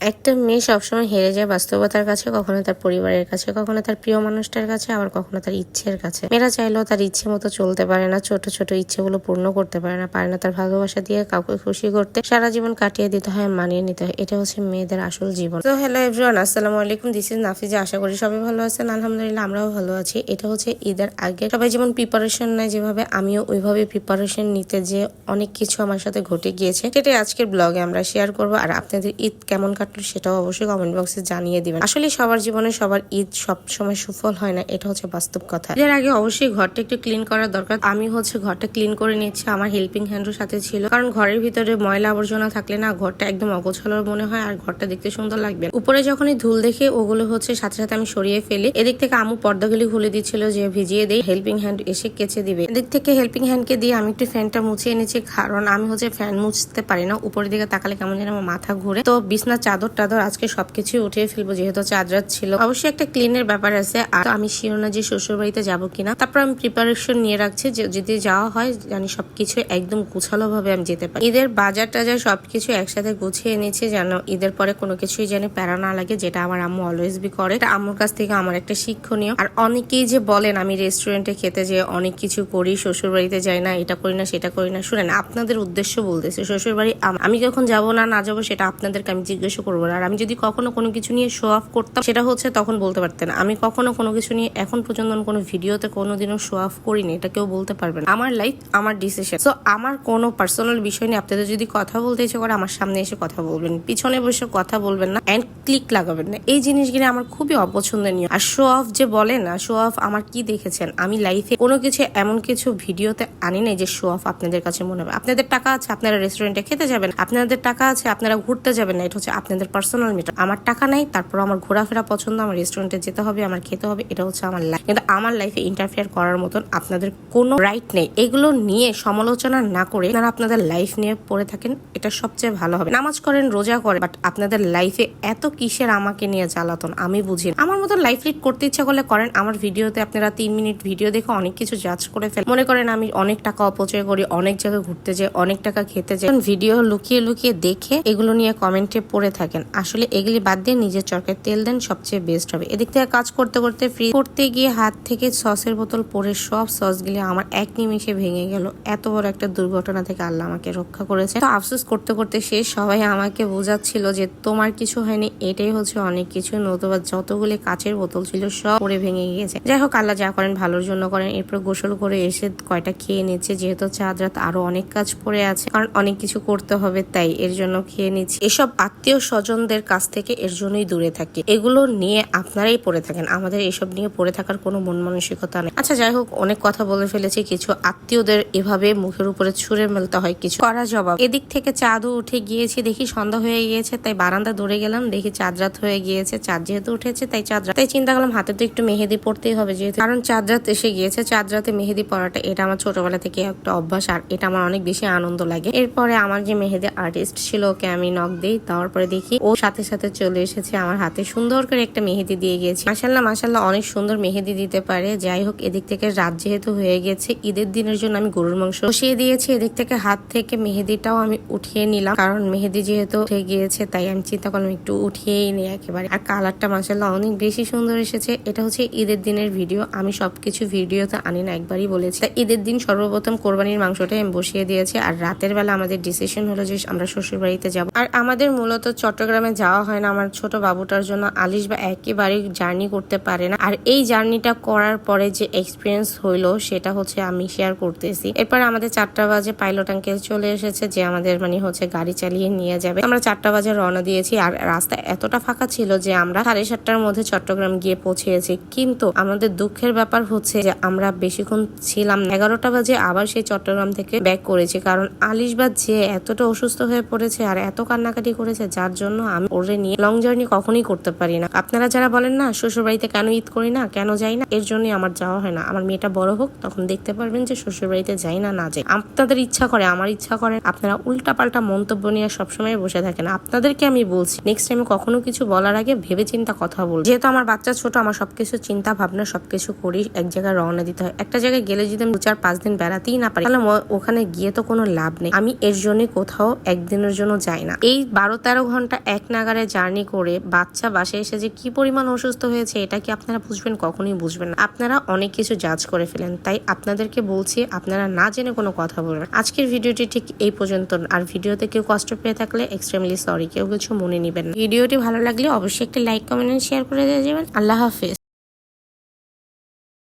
একটা মেয়ে সবসময় হেরে যায় বাস্তবতার কাছে, কখনো তার পরিবারের কাছে, কখনো তার প্রিয় মানুষটার কাছে, আবার কখনো তার ইচ্ছের কাছে। মেয়েরা চাইলেও তার ইচ্ছে মতো চলতে পারে না, ছোট ছোট ইচ্ছেগুলো পূর্ণ করতে পারে না তার ভালোবাসা দিয়ে কাউকে খুশি করতে। সারা জীবন কাটিয়ে দিতে হয়, মানিয়ে নিতে হয়। এটা হচ্ছে মেয়েদের আসল জীবন। তো হ্যালো এভরিওয়ান, আসসালামু আলাইকুম, দিস ইজ নাফিজা। আশা করি সবাই ভালো আছেন। আলহামদুলিল্লাহ আমরাও ভালো আছি। এটা হচ্ছে ঈদের আগে সবাই যেমন প্রিপারেশন নেয়, যেভাবে আমিও ওইভাবে প্রিপারেশন নিতে যে অনেক কিছু আমার সাথে ঘটে গিয়েছে, সেটাই আজকের ব্লগে আমরা শেয়ার করবো। আর আপনাদের ঈদ কেমন কাটলো সেটাও অবশ্যই কমেন্ট বক্সে জানিয়ে দিবেন। আসলে সবার জীবনে সবার ঈদ সব সময় সুফল হয় না, এটা হচ্ছে বাস্তব কথা। এর আগে অবশ্যই ঘরটা একটু ক্লিন করার দরকার। আমি হচ্ছে ঘরটা ক্লিন করে নিচ্ছি, আমার হেল্পিং হ্যান্ডও সাথে ছিল, কারণ ঘরের ভিতরে ময়লা আবর্জনা থাকলে না ঘরটা একদম অগোছালো মনে হয়, আর ঘরটা দেখতে সুন্দর লাগবে। উপরে যখনই ধুল দেখে ওগুলো হচ্ছে সাথে সাথে আমি সরিয়ে ফেলি। এদিক থেকে আমু পর্দাগুলি খুলে দিচ্ছিল যে ভিজিয়ে দেই, হেল্পিং হ্যান্ড এসে কেচে দিবে। এদিক থেকে হেল্পিং হ্যান্ডকে দিয়ে আমি একটু ফ্যানটা মুছিয়ে নিচ্ছি, কারণ আমি হচ্ছে ফ্যান মুছতে পারি না। উপরের দিকে তাকালে কেমন যেন আমার মাথা ঘুরে। তো বিছনার চাদর টাদর আজকে সবকিছু উঠিয়ে ফেলবো, যেহেতু চাঁদ রাত ছিল। অবশ্যই একটা ক্লিনের ব্যাপার আছে, আর আমি শিওর না যে শ্বশুর বাড়িতে যাবো কিনা। তারপর আমি প্রিপারেশন নিয়ে রাখছি যে যদি যাওয়া হয় জানি সবকিছু একদম গুছালো ভাবে আমি যেতে পারি। ঈদের বাজার টাজার সবকিছু একসাথে গুছিয়ে নিচ্ছি, যেন ঈদের পরে কোনো কিছুই যেন প্যারা না লাগে, যেটা আমার আম্মু অলওয়েজ বি করে। আম্মুর কাছ থেকে আমার একটা শিক্ষণীয়। আর অনেকেই যে বলেন আমি রেস্টুরেন্টে খেতে যে অনেক কিছু করি, শ্বশুর বাড়িতে যাই না, এটা করি না সেটা করি না। শুনেন, আপনাদের উদ্দেশ্য বলতেছে, শ্বশুর বাড়ি আমি যখন যাবো না যাবো সেটা আপনাদেরকে আমি জিজ্ঞাসা করবো না। আর আমি যদি কখনো কোনো কিছু নিয়ে শো অফ করতাম, সেটা হচ্ছে তখন বলতে পারতেন। আমি কখনো কোনো কিছু নিয়ে এখন পর্যন্ত কোনো ভিডিওতে কোনোদিনও শো অফ করিনি, এটা কেউ বলতে পারবে না। আমার লাইফ, আমার ডিসিশন। সো আমার কোনো পার্সোনাল বিষয় নিয়ে আপনাদের যদি কথা বলতে ইচ্ছে করে, আমার সামনে এসে কথা বলবেন, পিছনে বসে কথা বলবেন না, এন্ড ক্লিক লাগাবেন না। এই জিনিসগুলো আমার খুবই অপছন্দনীয়। আর শো অফ যে বলে না, শো অফ আমার কি দেখেছেন? আমি লাইফে কোনো কিছু এমন কিছু ভিডিওতে আনি নাই যে শো অফ আপনাদের কাছে মনে হবে। আপনাদের টাকা আছে, আপনারা রেস্টুরেন্টে খেতে যাবেন, আপনাদের টাকা আছে, আপনারা ঘুরতে যাবেন না, এটা হচ্ছে আপনাদের পার্সোনাল ম্যাটার। আমার টাকা নাই, তারপর আমার ঘোরাফেরা পছন্দ, আমার রেস্টুরেন্টে যেতে হবে, আমার খেতে হবে, এটা হচ্ছে আমার লাইফ। কিন্তু আমার লাইফে ইন্টারফেয়ার করার মতন আপনাদের কোনো রাইট নেই। এগুলো নিয়ে সমালোচনা না করে আপনারা আপনাদের লাইফ নিয়ে পড়ে থাকেন, এটা সবচেয়ে ভালো হবে। নামাজ করেন, রোজা করেন, বাট আপনাদের লাইফে এত কিসের আমাকে নিয়ে জ্বালাতন আমি বুঝি। আমার মতো লাইফ লিড করতে ইচ্ছা করলে করেন। আমার ভিডিওতে আপনারা 3 মিনিট ভিডিও দেখে অনেক কিছু জাজ করে ফেলেন, মনে করেন আমি অনেক টাকা অপচয় করি, অনেক জায়গায় ঘুরতে যাই, অনেক টাকা খেতে যাই। ভিডিও লুকিয়ে লুকিয়ে দেখে এগুলো নিয়ে কমেন্টে পড়ে থাকেন। আসলে এগুলি বাদ দিয়ে নিজের চরকায় তেল দেন, সবচেয়ে বেস্ট হবে। এদিক থেকে কাজ করতে করতে ফ্রি করতে গিয়ে হাত থেকে সসের বোতল পড়ে সব সসগুলি আমার এক নিমিষে ভেঙে গেল। এত বড় একটা দুর্ঘটনা থেকে আল্লাহ আমাকে রক্ষা করেছে। তো আফসোস করতে করতে শেষ। সবাই আমাকে বোঝাচ্ছিল যে তোমার কিছু হয়নি, এটাই হচ্ছে অনেক কিছু, নতুবা যতগুলি কাচের বোতল ছিল সব পড়ে ভেঙে গিয়েছে। যাই হোক, আল্লাহ যা করেন ভালোর জন্য করেন। এরপর গোসল করে এসে কয়টা খেয়ে নিচ্ছে, যেহেতু চাঁদ রাত আরো অনেক কাজ পড়ে আছে, কারণ অনেক কিছু করতে হবে, তাই এর জন্য খেয়ে নিচ্ছি। এসব আত্মীয় স্বজনদের কাছ থেকে এর জন্যই দূরে থাকি। এগুলো নিয়ে আপনারাই পড়ে থাকেন, আমাদের এসব নিয়ে পড়ে থাকার কোনো মন মানসিকতা নেই। আচ্ছা যাই হোক, অনেক কথা বলে ফেলেছি। কিছু আত্মীয়দের এভাবে মুখের উপরে ছুঁড়ে মেলতে হয়, কিছু করা জবাব। এদিক থেকে চাঁদও উঠে গিয়েছি, দেখি সন্ধ্যা হয়ে গিয়েছে, তাই বারান্দা দৌড়ে গেলাম, দেখি চাঁদ রাত হয়ে গিয়েছে। চাঁদ যেহেতু উঠেছে তাই চাঁদ রাত, তাই চিন্তা করলাম হাতে তো একটু মেহেদি পড়তেই হবে, যেহেতু কারণ চাঁদ রাত এসে গিয়েছে। চাঁদ রাতে মেহেদি পড়াটা এটা আমার ছোটবেলা থেকে একটা অভ্যাস, আর এটা আমার অনেক বেশি আনন্দ লাগে। এরপরে আমার যে মেহেদি আর্টিস্ট ছিল ওকে আমি নক দিই, দেওয়ার পরে দেখি ও সাথে সাথে চলে এসেছে, আমার হাতে সুন্দর করে একটা মেহেদি দিয়ে গিয়েছে। মাশাল্লাহ মাশাল্লাহ, অনেক সুন্দর মেহেদি দিতে পারে। যাই হোক, এদিক থেকে রাত যেহেতু হয়ে গেছে, ঈদের দিনের জন্য আমি গরুর মাংস বসিয়ে দিয়েছি। এদিক থেকে হাত থেকে মেহেদিটাও আমি উঠিয়ে নিলাম, কারণ মেহেদি যেহেতু উঠে গিয়েছে তাই আমি চিন্তা করলাম একটু উঠিয়েই নিই একেবারে। আর কালারটা মাশাল্লাহ অনেক বেশি সুন্দর এসেছে। এটা হচ্ছে ঈদের দিনের ভিডিও, আমি সবকিছু ভিডিওতে আনি না, একবারই বলেছি। ঈদের দিন সর্বপ্রথম কোরবানির মাংসটাই আমি বসিয়ে দিয়েছি। আর রাতের বেলা আমাদের ডিসিশন হলো যে আমরা শ্বশুর বাড়িতে যাবো। আর আমাদের মূলত চট্টগ্রামে যাওয়া হয় না, আমার ছোট বাবুটার জন্য। আলিশ বা একেবারে জার্নি করতে পারে না, আর এই জার্নিটা করার পরে যে এক্সপিরিয়েন্স হইলো সেটা হচ্ছে আমি শেয়ার করতেছি। এরপর আমাদের 4টা বাজে পাইলট আঙ্কেল চলে এসেছে, যে আমাদের মানে হচ্ছে গাড়ি চালিয়ে নিয়ে যাবে। আমরা 4টা বাজে রওনা দিয়েছি, আর রাস্তা এতটা ফাঁকা ছিল যে আমরা 7:30টার মধ্যে চট্টগ্রাম গিয়ে পৌঁছেছি। কিন্তু আমাদের দুঃখের ব্যাপার হচ্ছে যে আমরা বেশিক্ষণ ছিলাম, 11টা বাজে আবার সেই চট্টগ্রাম থেকে ব্যাক করেছি, কারণ আলিশবাদ যে এতটা অসুস্থ হয়ে পড়েছে আর এত কান্নাকাটি করেছে, যার জন্য আমি ওরে নিয়ে লং জার্নি কখনোই করতে পারি না। আপনারা যারা বলেন না শ্বশুর বাড়িতে কেন ঈদ করি না, কেন যাই না, এর জন্যই আমার যাওয়া হয় না। আমার মেয়েটা বড় হোক, তখন দেখতে পারবেন যে শ্বশুর বাড়িতে যাই না যাই। আপনাদের ইচ্ছা করে, আমার ইচ্ছা করে, আপনারা উল্টা পাল্টা মন্তব্য নিয়ে সবসময় বসে থাকেন। আপনাদেরকে আমি বলছি, নেক্সট টাইম কখনো কিছু বলার আগে ভেবে চিন্তা কথা বল। যেহেতু আমার বাচ্চা ছোট, আমার সবকিছু চিন্তা ভাবনা সবকিছু করি, এক জায়গায় রওনা দিতে হয়। একটা জায়গায় গেলে যদি আমি 2-4-5 দিন বেড়াতেই না পারি, তাহলে ওখানে গিয়ে তো কোনো লাভ নেই। আমি এর জন্য কোথাও একদিনের জন্য যাই না। এই 12-13 ঘন্টা ঘন্টা এক নাগারে জার্নি করে বাচ্চা বাসায় এসে যে কি পরিমাণ অসুস্থ হয়েছে এটা কি আপনারা বুঝবেন? কখনোই বুঝবেন না। আপনারা অনেক কিছু জাজ করে ফেলেন, তাই আপনাদেরকে বলছি আপনারা না জেনে কোনো কথা বলবেন। আজকের ভিডিওটি ঠিক এই পর্যন্ত। আর ভিডিওতে কেউ কষ্ট পেয়ে থাকলে এক্সট্রিমলি সরি, কেউ কিছু মনে নেবেন। ভিডিওটি ভালো লাগলে অবশ্যই একটা লাইক, কমেন্ট, শেয়ার করে দিয়ে যাবেন। আল্লাহ হাফেজ।